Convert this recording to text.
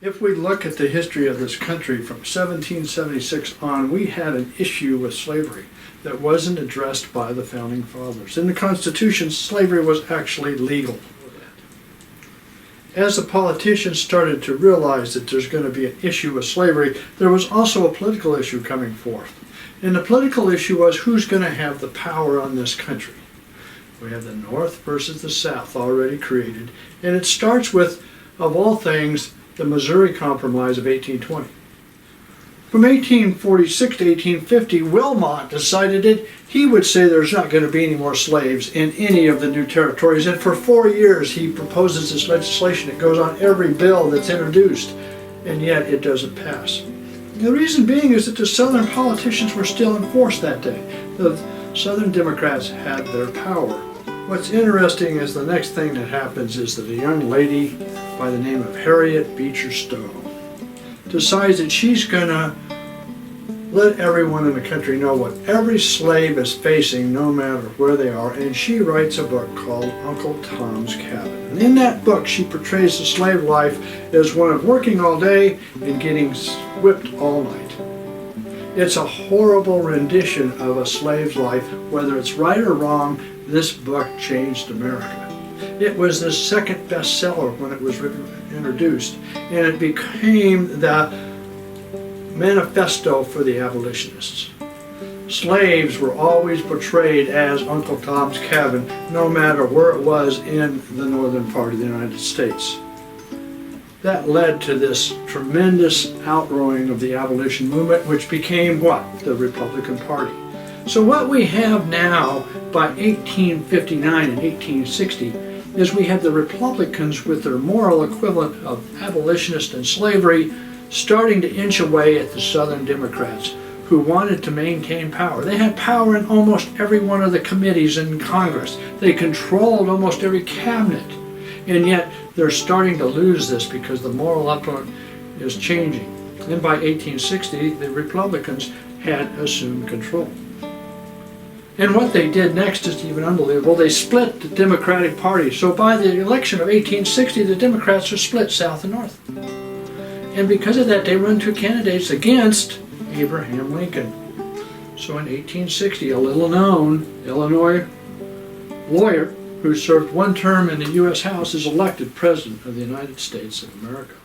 If we look at the history of this country from 1776 on, we had an issue with slavery that wasn't addressed by the Founding Fathers. In the Constitution, slavery was actually legal. As the politicians started to realize that there's going to be an issue with slavery, there was also a political issue coming forth. And the political issue was who's going to have the power on this country. We have the North versus the South already created, and it starts with, of all things, the Missouri Compromise of 1820. From 1846 to 1850, Wilmot decided that he would say there's not going to be any more slaves in any of the new territories, and for 4 years he proposes this legislation. It goes on every bill that's introduced, and yet it doesn't pass. The reason being is that the Southern politicians were still in force that day. The Southern Democrats had their power. What's interesting is the next thing that happens is that a young lady by the name of Harriet Beecher Stowe decides that she's going to let everyone in the country know what every slave is facing, no matter where they are, and she writes a book called Uncle Tom's Cabin. And in that book she portrays the slave life as one of working all day and getting whipped all night. It's a horrible rendition of a slave's life. Whether it's right or wrong, this book changed America. It was the second bestseller when it was introduced, and it became the manifesto for the abolitionists. Slaves were always portrayed as Uncle Tom's Cabin, no matter where it was in the northern part of the United States. That led to this tremendous outgrowing of the abolition movement, which became what? The Republican Party. So what we have now by 1859 and 1860 is we have the Republicans with their moral equivalent of abolitionists and slavery starting to inch away at the Southern Democrats who wanted to maintain power. They had power in almost every one of the committees in Congress. They controlled almost every cabinet. And yet they're starting to lose this because the moral equivalent is changing. Then by 1860, the Republicans had assumed control. And what they did next is even unbelievable. They split the Democratic Party. So by the election of 1860, the Democrats are split south and north. And because of that, they run two candidates against Abraham Lincoln. So in 1860, a little-known Illinois lawyer who served one term in the U.S. House is elected President of the United States of America.